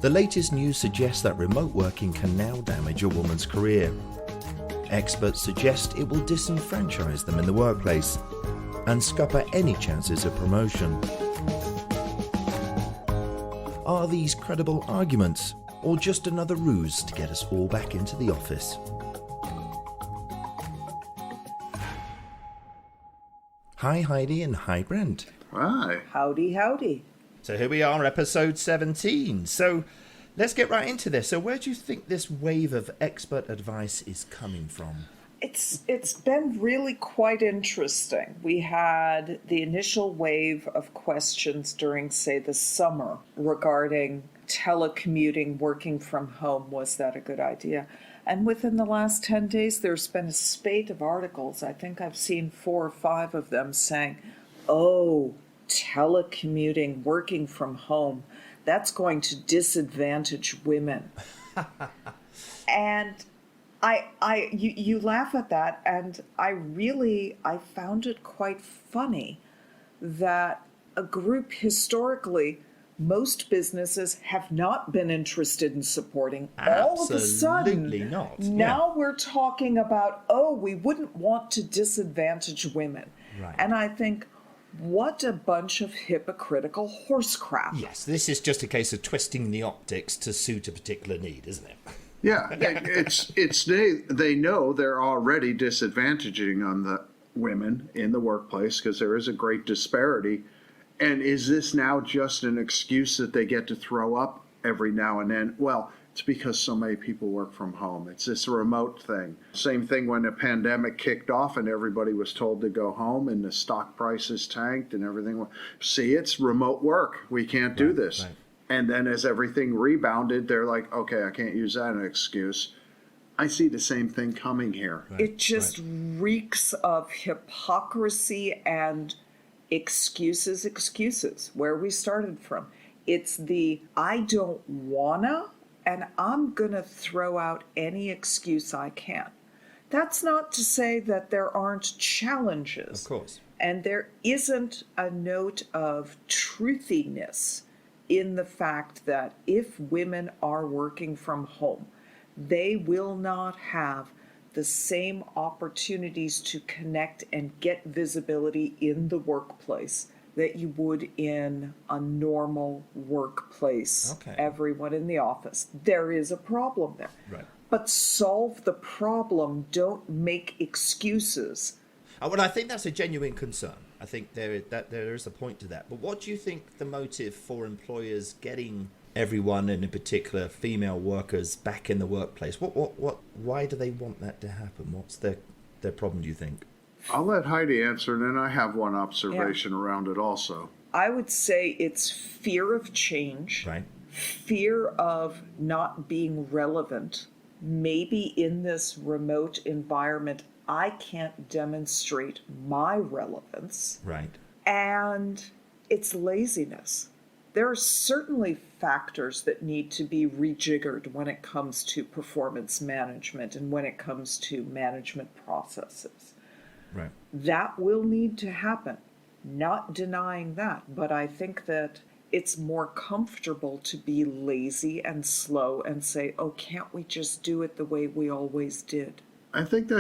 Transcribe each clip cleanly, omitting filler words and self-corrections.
The latest news suggests that remote working can now damage a woman's career. Experts suggest it will disenfranchise them in the workplace and scupper any chances of promotion. Are these credible arguments, or just another ruse to get us all back into the office? Hi Heidi and hi Brent. Hi. Howdy, howdy. So here we are, episode 17. So let's get right into this. So where do you think this wave of expert advice is coming from? It's been really quite interesting. We had the initial wave of questions during, say, the summer regarding telecommuting, working from home. Was that a good idea? And within the last 10 days, there's been a spate of articles. I think I've seen 4 or 5 of them saying, oh, telecommuting, working from home, that's going to disadvantage women. And you laugh at that, and I found it quite funny that a group historically most businesses have not been interested in supporting. All of a sudden, Absolutely not. now we're talking about, oh, we wouldn't want to disadvantage women. Right. And I think, what a bunch of hypocritical horse crap. Yes, this is just a case of twisting the optics to suit a particular need, isn't it? Yeah, they know they're already disadvantaging on the women in the workplace because there is a great disparity. And is this now just an excuse that they get to throw up every now and then? Well, it's because so many people work from home. It's this remote thing. Same thing when the pandemic kicked off and everybody was told to go home and the stock prices tanked and everything. See, it's remote work. We can't do this. Right. And then as everything rebounded, they're like, okay, I can't use that as an excuse. I see the same thing coming here. Right. It just reeks of hypocrisy and excuses, where we started from. It's the I don't wanna, and I'm gonna throw out any excuse I can. That's not to say that there aren't challenges. Of course. And there isn't a note of truthiness in the fact that if women are working from home, they will not have the same opportunities to connect and get visibility in the workplace that you would in a normal workplace. Okay. Everyone in the office. There is a problem there. Right. But solve the problem, don't make excuses. Well, I think that's a genuine concern. I think there is a point to that. But what do you think the motive for employers getting everyone, and in particular female workers, back in the workplace? Why do they want that to happen? What's their problem, do you think? I'll let Heidi answer, and then I have one observation around it also. I would say it's fear of change, right? Fear of not being relevant. Maybe in this remote environment, I can't demonstrate my relevance. Right. And it's laziness. There are certainly factors that need to be rejiggered when it comes to performance management and when it comes to management processes. Right. That will need to happen. Not denying that, but I think that it's more comfortable to be lazy and slow and say, oh, can't we just do it the way we always did? I think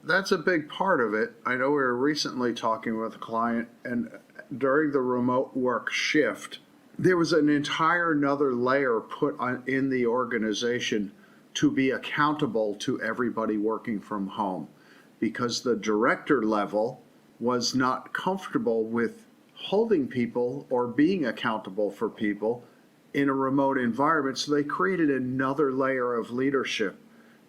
that's a big part of it. I know we were recently talking with a client, and during the remote work shift, there was an entire another layer put on in the organization to be accountable to everybody working from home, because the director level was not comfortable with holding people or being accountable for people in a remote environment. So they created another layer of leadership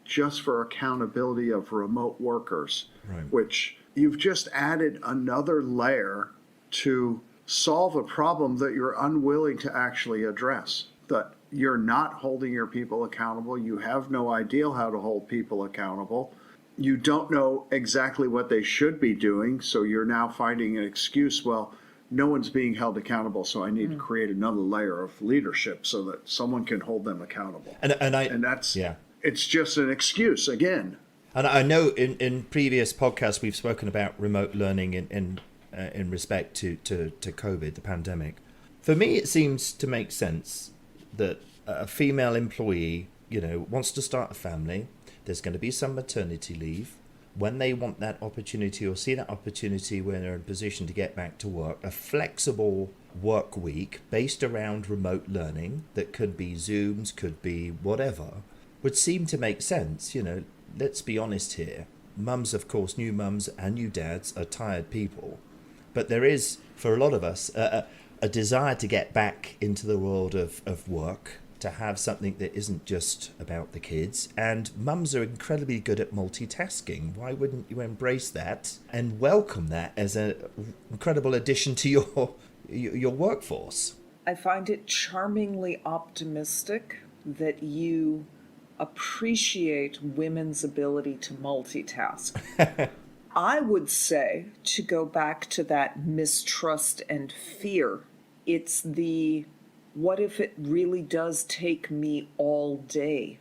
just for accountability of remote workers, right, which you've just added another layer to solve a problem that you're unwilling to actually address, that you're not holding your people accountable. You have no idea how to hold people accountable. You don't know exactly what they should be doing, so you're now finding an excuse. Well, no one's being held accountable, so I need to create another layer of leadership so that someone can hold them accountable. And that's it's just an excuse again. And I know in previous podcasts we've spoken about remote learning in respect to COVID, the pandemic. For me, it seems to make sense that a female employee, wants to start a family, there's going to be some maternity leave. When they want that opportunity or see that opportunity when they're in a position to get back to work, a flexible work week based around remote learning that could be Zooms, could be whatever, would seem to make sense. Let's be honest here. Mums, of course, new mums and new dads are tired people. But there is, for a lot of us, a desire to get back into the world of work, to have something that isn't just about the kids. And mums are incredibly good at multitasking. Why wouldn't you embrace that and welcome that as an incredible addition to your workforce? I find it charmingly optimistic that you appreciate women's ability to multitask. I would say, to go back to that mistrust and fear, it's the what if it really does take me all day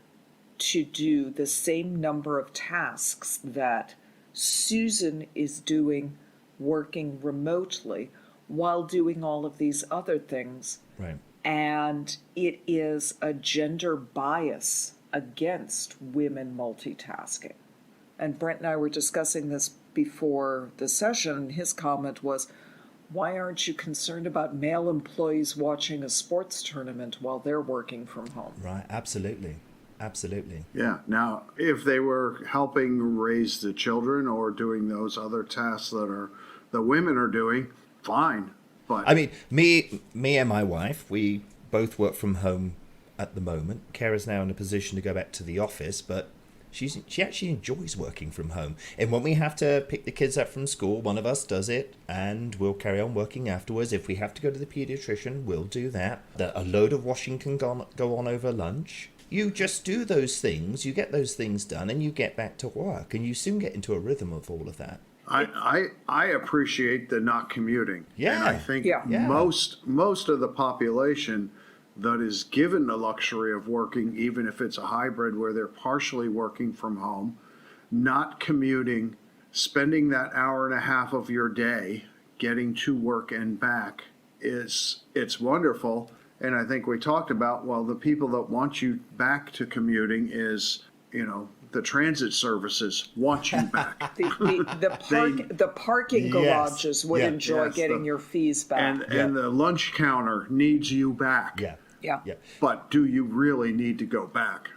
to do the same number of tasks that Susan is doing working remotely while doing all of these other things. Right. And it is a gender bias against women multitasking. And Brent and I were discussing this before the session, and his comment was, why aren't you concerned about male employees watching a sports tournament while they're working from home? Right, absolutely. Absolutely. Yeah. Now, if they were helping raise the children or doing those other tasks that the women are doing, fine. But I mean, me and my wife, we both work from home at the moment. Kara's now in a position to go back to the office, but she actually enjoys working from home. And when we have to pick the kids up from school, one of us does it, and we'll carry on working afterwards. If we have to go to the pediatrician, we'll do that. A load of washing can go on over lunch. You just do those things, you get those things done, and you get back to work, and you soon get into a rhythm of all of that. I appreciate the not commuting. Yeah. And I think Yeah. most of the population that is given the luxury of working, even if it's a hybrid where they're partially working from home, not commuting, spending that hour and a half of your day getting to work and back it's wonderful. And I think we talked about, well, the people that want you back to commuting is, the transit services want you back. The parking garages would enjoy getting your fees back. And the lunch counter needs you back. Yeah. But do you really need to go back?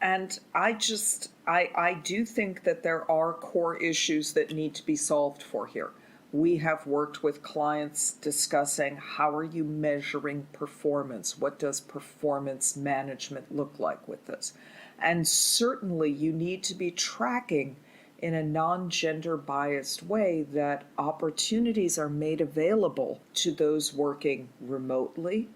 And I do think that there are core issues that need to be solved for here. We have worked with clients discussing how are you measuring performance? What does performance management look like with this? And certainly you need to be tracking in a non-gender biased way that opportunities are made available to those working remotely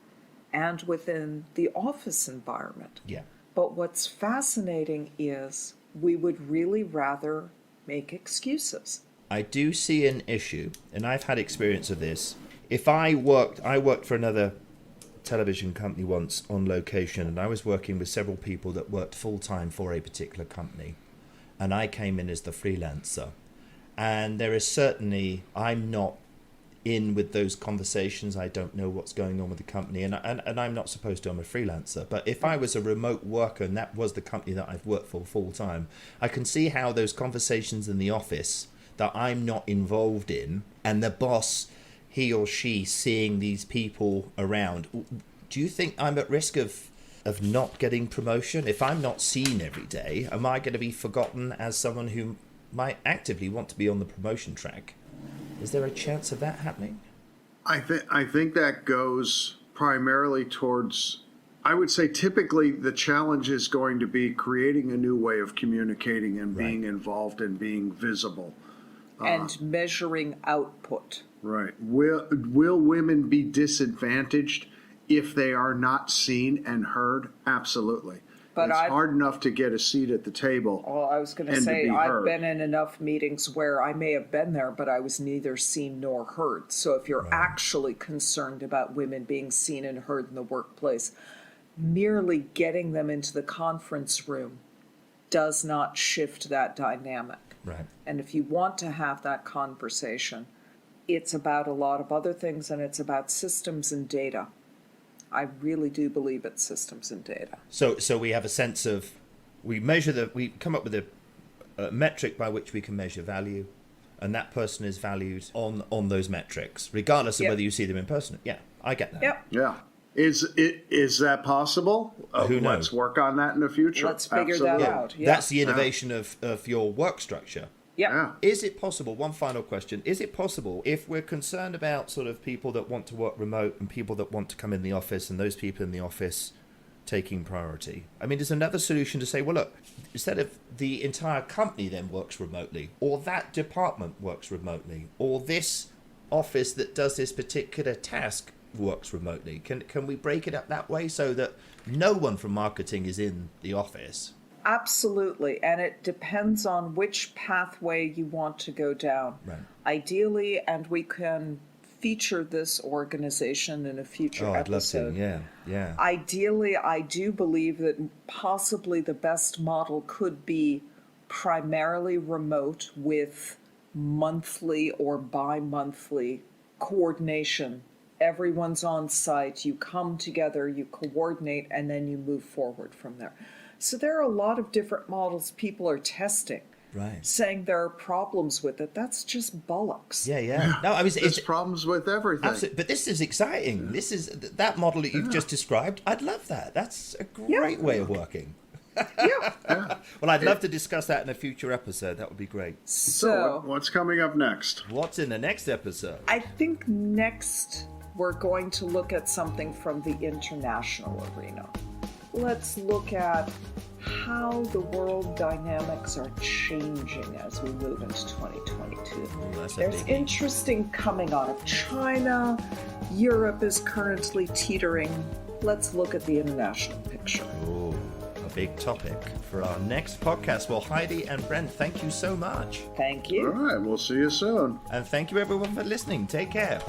and within the office environment. Yeah. But what's fascinating is we would really rather make excuses. I do see an issue, and I've had experience of this. If I worked for another television company once on location, and I was working with several people that worked full-time for a particular company, and I came in as the freelancer. And there is certainly, I'm not in with those conversations. I don't know what's going on with the company, and I'm not supposed to. I'm a freelancer. But if I was a remote worker and that was the company that I've worked for full-time, I can see how those conversations in the office that I'm not involved in, and the boss, he or she, seeing these people around, do you think I'm at risk of not getting promotion? If I'm not seen every day, am I going to be forgotten as someone who might actively want to be on the promotion track? Is there a chance of that happening? I think that goes primarily towards, I would say typically the challenge is going to be creating a new way of communicating and being involved and being visible. And measuring output. Right. Will women be disadvantaged if they are not seen and heard? Absolutely. But it's hard enough to get a seat at the table. Well, I was going to say, I've been in enough meetings where I may have been there, but I was neither seen nor heard. So if you're actually concerned about women being seen and heard in the workplace, merely getting them into the conference room does not shift that dynamic. Right. And if you want to have that conversation, it's about a lot of other things, and it's about systems and data. I really do believe it's systems and data. So we have a sense of, we come up with a metric by which we can measure value, and that person is valued on those metrics, regardless of Yep. whether you see them in person. Yeah, I get that. Yep. Yeah. Is that possible? Who knows? Let's work on that in the future. Let's figure that Absolutely. out. Yeah. That's the innovation of your work structure. Yep. Yeah. Is it possible, one final question, is it possible, if we're concerned about sort of people that want to work remote and people that want to come in the office and those people in the office taking priority, I mean, there's another solution to say, well, look, instead of the entire company then works remotely, or that department works remotely, or this office that does this particular task works remotely, can we break it up that way so that no one from marketing is in the office? Absolutely, and it depends on which pathway you want to go down. Right. Ideally, and we can feature this organization in a future Oh, I'd love episode. to. Yeah. Ideally, I do believe that possibly the best model could be primarily remote with monthly or bi-monthly coordination. Everyone's on site, you come together, you coordinate, and then you move forward from there. So there are a lot of different models people are testing, Right. saying there are problems with it. That's just bollocks. Yeah. No, I mean, There's problems with everything. absolutely, but this is exciting. This is that model that you've just described. I'd love that. That's a great way of working. Yeah. Well, I'd love to discuss that in a future episode. That would be great. So What's coming up next? What's in the next episode? I think next we're going to look at something from the international arena. Let's look at how the world dynamics are changing as we move into 2022. That's a There's biggie. interesting coming out of China. Europe is currently teetering. Let's look at the international picture. Oh, a big topic for our next podcast. Well, Heidi and Brent, thank you so much. Thank All you. right, we'll see you soon. And thank you everyone for listening. Take care.